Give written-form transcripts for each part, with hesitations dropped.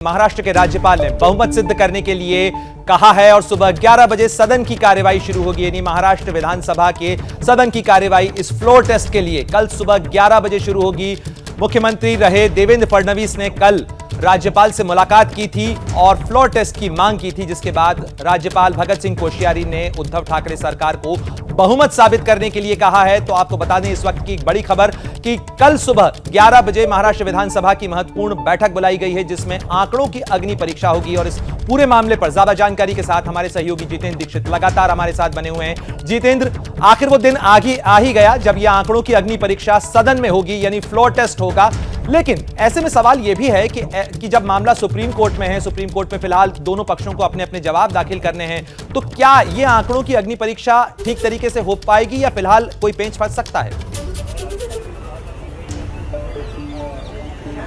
महाराष्ट्र के राज्यपाल ने बहुमत सिद्ध करने के लिए कहा है और सुबह 11 बजे सदन की कार्यवाही शुरू होगी। यानी महाराष्ट्र विधानसभा के सदन की कार्यवाही इस फ्लोर टेस्ट के लिए कल सुबह 11 बजे शुरू होगी। मुख्यमंत्री रहे देवेंद्र फडणवीस ने कल राज्यपाल से मुलाकात की थी और फ्लोर टेस्ट की मांग की थी, जिसके बाद राज्यपाल भगत सिंह कोश्यारी ने उद्धव ठाकरे सरकार को बहुमत साबित करने के लिए कहा है। तो आपको बता दें इस वक्त की बड़ी खबर कि कल सुबह 11 बजे महाराष्ट्र विधानसभा की महत्वपूर्ण बैठक बुलाई गई है, जिसमें आंकड़ों की अग्नि परीक्षा होगी। और इस पूरे मामले पर ज्यादा जानकारी के साथ हमारे सहयोगी जितेंद्र दीक्षित लगातार हमारे साथ बने हुए हैं। जितेंद्र, आखिर वो दिन आ ही गया जब यह आंकड़ों की अग्नि परीक्षा सदन में होगी, यानी फ्लोर टेस्ट होगा। लेकिन ऐसे में सवाल यह भी है कि जब मामला सुप्रीम कोर्ट में है, सुप्रीम कोर्ट में फिलहाल दोनों पक्षों को अपने अपने जवाब दाखिल करने हैं, तो क्या यह आंकड़ों की अग्नि परीक्षा ठीक तरीके से हो पाएगी या फिलहाल कोई पेंच फंस सकता है?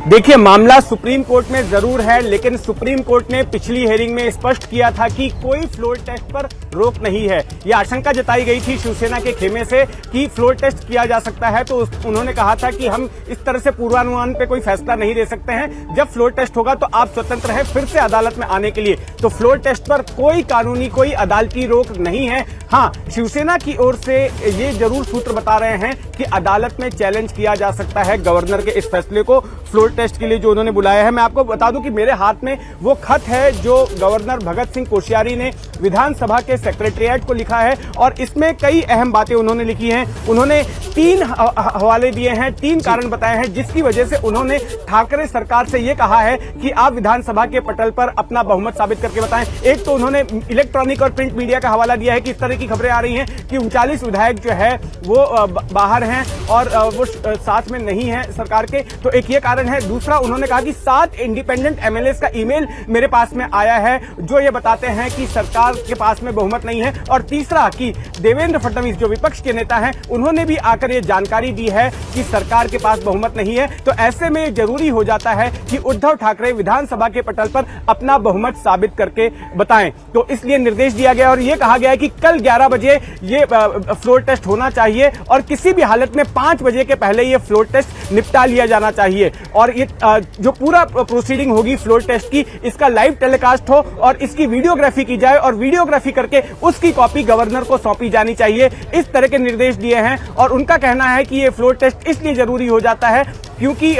देखिए, मामला सुप्रीम कोर्ट में जरूर है, लेकिन सुप्रीम कोर्ट ने पिछली हेयरिंग में स्पष्ट किया था कि कोई फ्लोर टेस्ट पर रोक नहीं है। यह आशंका जताई गई थी शिवसेना के खेमे से कि फ्लोर टेस्ट किया जा सकता है, तो उन्होंने कहा था कि हम इस तरह से पूर्वानुमान पे कोई फैसला नहीं दे सकते हैं। जब फ्लोर टेस्ट होगा तो आप स्वतंत्र हैं फिर से अदालत में आने के लिए। तो फ्लोर टेस्ट पर कोई कानूनी, कोई अदालती रोक नहीं है। हाँ, शिवसेना की ओर से ये जरूर सूत्र बता रहे हैं कि अदालत में चैलेंज किया जा सकता है गवर्नर के इस फैसले को फ्लोर टेस्ट के लिए जो उन्होंने बुलाया है। मैं आपको बता दूं कि मेरे हाथ में वो खत है जो गवर्नर भगत सिंह कोश्यारी ने विधानसभा के सेक्रेटेरिएट को लिखा है, और इसमें कई अहम बातें उन्होंने लिखी हैं। उन्होंने 3 हवाले दिए हैं, 3 कारण बताए हैं जिसकी वजह से उन्होंने ठाकरे सरकार से ये कहा है कि आप विधानसभा के पटल पर अपना बहुमत साबित करके बताएं। एक तो उन्होंने इलेक्ट्रॉनिक और प्रिंट मीडिया का हवाला दिया है कि इस तरह की खबरें आ रही हैं कि 39 विधायक जो है वो बाहर हैं और वो साथ में नहीं है सरकार के, तो एक ये कारण है। दूसरा, उन्होंने कहा कि 7 इंडिपेंडेंट एमएलए का ईमेल मेरे पास में आया है जो ये बताते हैं कि सरकार के पास में बहुमत नहीं है। और तीसरा कि देवेंद्र फडणवीस जो विपक्ष के नेता हैं, उन्होंने भी आकर ये जानकारी दी है कि सरकार के पास बहुमत नहीं है। तो ऐसे में जरूरी हो जाता है कि उद्धव ठाकरे विधानसभा के पटल पर अपना बहुमत साबित करके बताएं। तो इसलिए निर्देश दिया गया और ये कहा गया है कि कल 11 बजे ये फ्लोर टेस्ट होना चाहिए और किसी भी हालत में 5 बजे के पहले ये फ्लोर टेस्ट निपटा लिया जाना चाहिए। और ये जो पूरा प्रोसीडिंग होगी फ्लोर टेस्ट की, इसका लाइव टेलीकास्ट हो और इसकी वीडियोग्राफी की जाए और वीडियोग्राफी करके उसकी कॉपी गवर्नर को सौंपी जानी चाहिए। इस तरह के निर्देश दिए हैं और उनका कहना है कि ये फ्लोर टेस्ट इसलिए जरूरी हो जाता है क्योंकि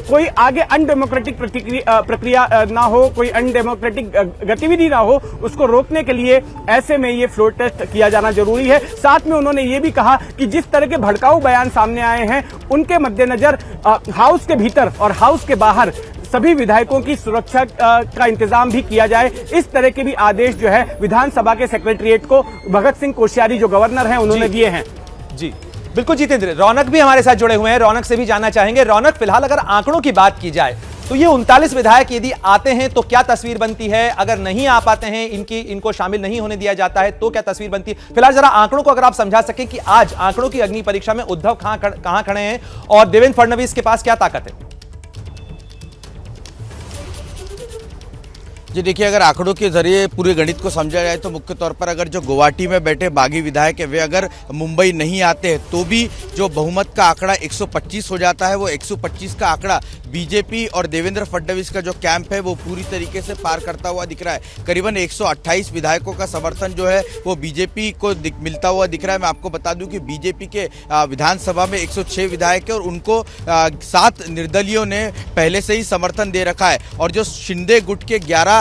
कोई आगे अनडेमोक्रेटिक प्रक्रिया ना हो, कोई अनडेमोक्रेटिक गतिविधि ना हो, उसको रोकने के लिए ऐसे में ये फ्लोर टेस्ट किया जाना जरूरी है। साथ में उन्होंने ये भी कहा कि जिस तरह के भड़काऊ बयान सामने आए हैं उनके मद्देनजर हाउस के भीतर और हाउस के बाहर सभी विधायकों की सुरक्षा का इंतजाम भी किया जाए। इस तरह के भी आदेश जो है विधानसभा के सेक्रेटेरिएट को भगत सिंह कोश्यारी जो गवर्नर हैं उन्होंने दिए हैं। जी बिल्कुल जितेंद्र, रौनक भी हमारे साथ जुड़े हुए हैं, रौनक से भी जानना चाहेंगे। रौनक, फिलहाल अगर आंकड़ों की बात की जाए तो ये 39 विधायक यदि आते हैं तो क्या तस्वीर बनती है? अगर नहीं आ पाते हैं, इनको शामिल नहीं होने दिया जाता है तो क्या तस्वीर बनती है? फिलहाल जरा आंकड़ों को अगर आप समझा सकें कि आज आंकड़ों की अग्नि परीक्षा में उद्धव कहां खड़े हैं और देवेंद्र फडणवीस के पास क्या ताकत है? जी देखिए, अगर आंकड़ों के जरिए पूरे गणित को समझा जाए तो मुख्य तौर पर अगर जो गुवाहाटी में बैठे बागी विधायक है वे अगर मुंबई नहीं आते हैं तो भी जो बहुमत का आंकड़ा 125 हो जाता है, वो 125 का आंकड़ा बीजेपी और देवेंद्र फडणवीस का जो कैंप है वो पूरी तरीके से पार करता हुआ दिख रहा है। करीबन 128 विधायकों का समर्थन जो है वो बीजेपी को मिलता हुआ दिख रहा है। मैं आपको बता दूं कि बीजेपी के विधानसभा में 106 विधायक है और उनको 7 निर्दलीयों ने पहले से ही समर्थन दे रखा है। और जो शिंदे गुट के 11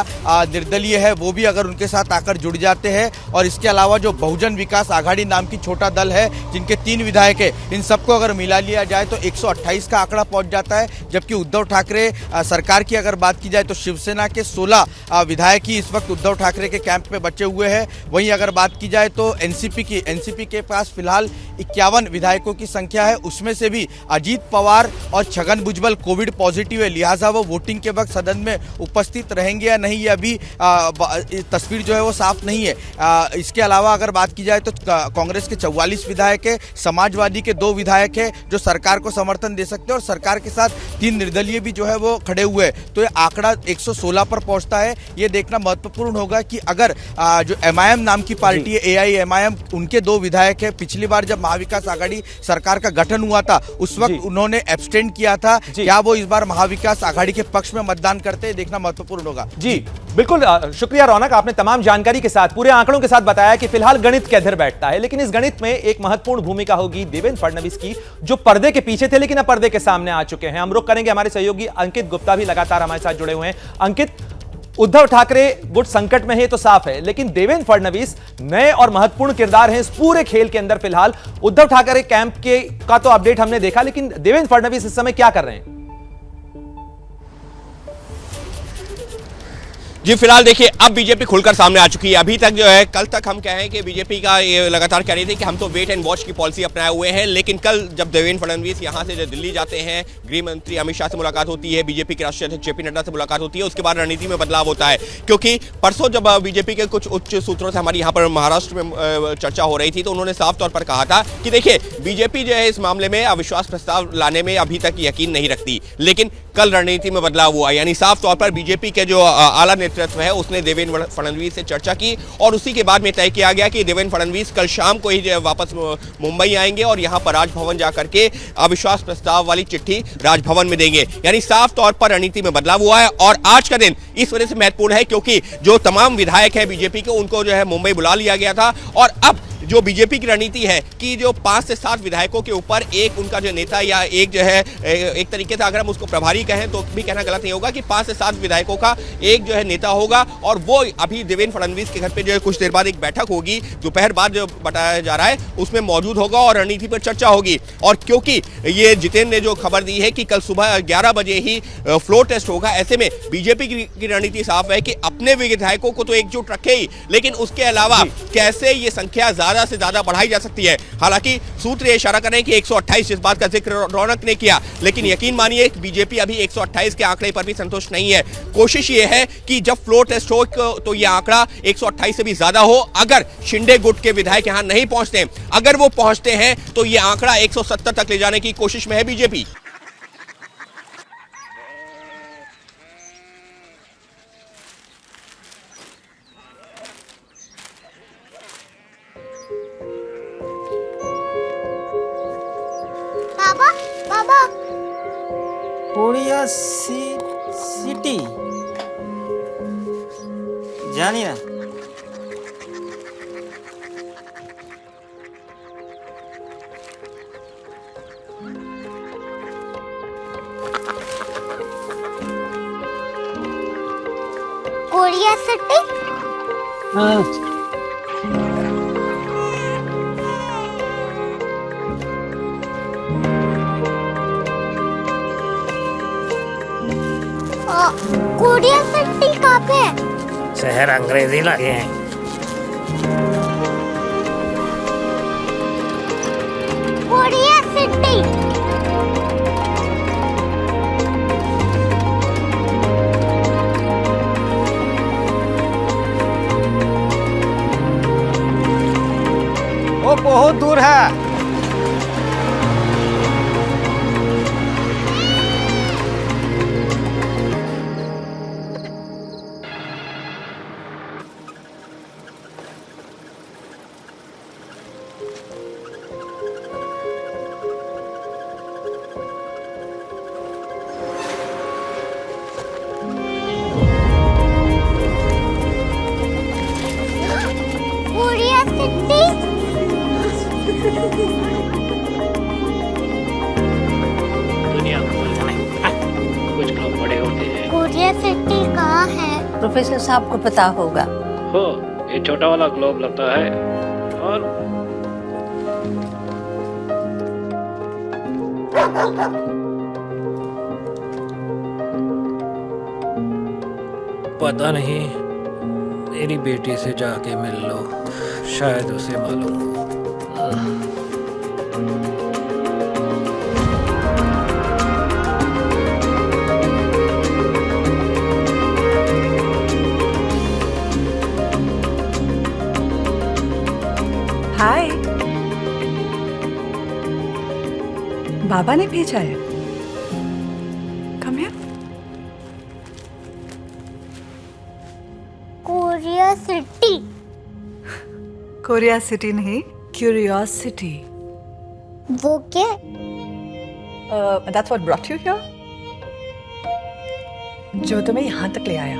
निर्दलीय है वो भी अगर उनके साथ आकर जुड़ जाते हैं, और इसके अलावा जो बहुजन विकास आघाड़ी नाम की छोटा दल है जिनके 3 विधायक है, इन सबको अगर मिला लिया जाए तो 128 का आंकड़ा पहुंच जाता है। जबकि उद्धव ठाकरे सरकार की अगर बात की जाए तो शिवसेना के 16 विधायक ही इस वक्त उद्धव ठाकरे के कैंप में बचे हुए हैं। वहीं अगर बात की जाए तो एनसीपी के पास फिलहाल 51 विधायकों की संख्या है, उसमें से भी अजीत पवार और छगन भुजबल कोविड पॉजिटिव है, लिहाजा वो वोटिंग के वक्त सदन में उपस्थित रहेंगे या नहीं नहीं, ये अभी तस्वीर जो है वो साफ नहीं है। इसके अलावा अगर बात की जाए तो कांग्रेस के 44 विधायक है, समाजवादी के 2 विधायक है जो सरकार को समर्थन दे सकते हैं और सरकार के साथ 3 निर्दलीय भी जो है वो खड़े हुए हैं। तो ये आंकड़ा 116 पर पहुंचता है। ये देखना महत्वपूर्ण होगा कि अगर जो MIM नाम की पार्टी है, AIMIM, उनके 2 विधायक है। पिछली बार जब महाविकास आघाड़ी सरकार का गठन हुआ था उस वक्त उन्होंने एब्सटेंड किया था, क्या वो इस बार महाविकास आघाड़ी के पक्ष में मतदान करते हैं, देखना महत्वपूर्ण होगा। जी बिल्कुल, शुक्रिया रौनक, आपने तमाम जानकारी के साथ पूरे आंकड़ों के साथ बताया कि फिलहाल गणित के अधर बैठता है, लेकिन इस गणित में एक महत्वपूर्ण भूमिका होगी देवेंद्र फडणवीस की, जो पर्दे के पीछे थे लेकिन अब पर्दे के सामने आ चुके हैं। हम रुक करेंगे, हमारे सहयोगी अंकित गुप्ता भी लगातार हमारे साथ जुड़े हुए हैं। अंकित, उद्धव ठाकरे गुट संकट में है तो साफ है, लेकिन देवेंद्र फडणवीस नए और महत्वपूर्ण किरदार हैं इस पूरे खेल के अंदर। फिलहाल उद्धव ठाकरे कैंप का तो अपडेट हमने देखा, लेकिन देवेंद्र फडणवीस इस समय क्या कर रहे हैं? जी फिलहाल देखिए अब बीजेपी खुलकर सामने आ चुकी है। अभी तक जो है, कल तक हम कहें कि बीजेपी का ये लगातार कह रही थी कि हम तो वेट एंड वॉच की पॉलिसी अपनाए हुए हैं, लेकिन कल जब देवेंद्र फडणवीस यहां से दिल्ली जाते हैं, गृह मंत्री अमित शाह से मुलाकात होती है, बीजेपी के राष्ट्रीय अध्यक्ष JP नड्डा से मुलाकात होती है, उसके बाद रणनीति में बदलाव होता है। क्योंकि परसों जब बीजेपी के कुछ उच्च सूत्रों से हमारी यहाँ पर महाराष्ट्र में चर्चा हो रही थी तो उन्होंने साफ तौर पर कहा था कि देखिए बीजेपी जो है इस मामले में अविश्वास प्रस्ताव लाने में अभी तक यकीन नहीं रखती, लेकिन कल रणनीति में बदलाव हुआ। यानी साफ तौर पर बीजेपी के जो आला नेतृत्व है उसने देवेंद्र फडणवीस से चर्चा की और उसी के बाद में तय किया गया कि देवेंद्र फडणवीस कल शाम को ही वापस मुंबई आएंगे और यहां पर राजभवन जाकर के अविश्वास प्रस्ताव वाली चिट्ठी राजभवन में देंगे। यानी साफ तौर पर रणनीति में बदलाव हुआ है और आज का दिन इस वजह से महत्वपूर्ण है क्योंकि जो तमाम विधायक हैं बीजेपी के, उनको जो है मुंबई बुला लिया गया था और अब जो बीजेपी की रणनीति है कि जो 5 से 7 विधायकों के ऊपर एक उनका जो नेता या एक जो है एक तरीके से अगर हम उसको प्रभारी कहें तो भी कहना गलत नहीं होगा कि 5 से 7 विधायकों का एक जो है नेता होगा और वो अभी देवेंद्र फडणवीस के घर पे जो है कुछ देर बाद एक बैठक होगी, दोपहर बाद जो बताया जा रहा है उसमें मौजूद होगा और रणनीति पर चर्चा होगी। और क्योंकि ये जितेंद्र ने जो खबर दी है कि कल सुबह 11 बजे ही फ्लोर टेस्ट होगा, ऐसे में बीजेपी की रणनीति साफ है कि अपने विधायकों को तो एकजुट रखे ही, लेकिन उसके अलावा कैसे ये संख्या ज्यादा से ज्यादा बढ़ाई जा सकती है। हालांकि सूत्र ये इशारा कर रहे हैं कि 128, इस बात का जिक्र रौनक ने किया, लेकिन यकीन मानिए बीजेपी अभी 128 के आंकड़े पर भी संतुष्ट नहीं है। कोशिश ये है कि जब फ्लोर टेस्ट हो तो ये आंकड़ा 128 से भी ज्यादा हो। अगर शिंदे गुट के विधायक यहां नहीं पहुंचते, अगर वो पहुंचते हैं तो ये आंकड़ा 170 तक ले जाने की कोशिश में है बीजेपी। कोरिया सिटी जानी ना कोरिया सिटी। हाँ कोरिया सिटी कहाँ पे है? शहर अंग्रेजी लगे हैं। Korea city. वो बहुत दूर है। Korea city. दुनिया कुछ लोग बड़े होते हैं। कोरिया सिटी कहाँ है? प्रोफेसर साहब को पता होगा। हो ये छोटा वाला ग्लोब लगता है और पता नहीं, मेरी बेटी से जाके मिल लो, शायद उसे मालूम हो। बाबा ने भेजा है। Come here. Korea city. Korea city नहीं, क्यूरियोसिटी। वो क्या? That's what brought you here? जो तुम्हें यहाँ तक ले आया।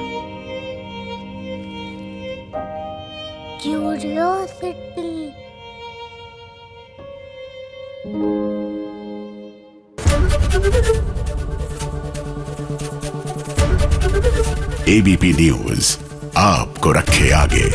क्यूरियोसिटी। एबीपी न्यूज आपको रखे आगे।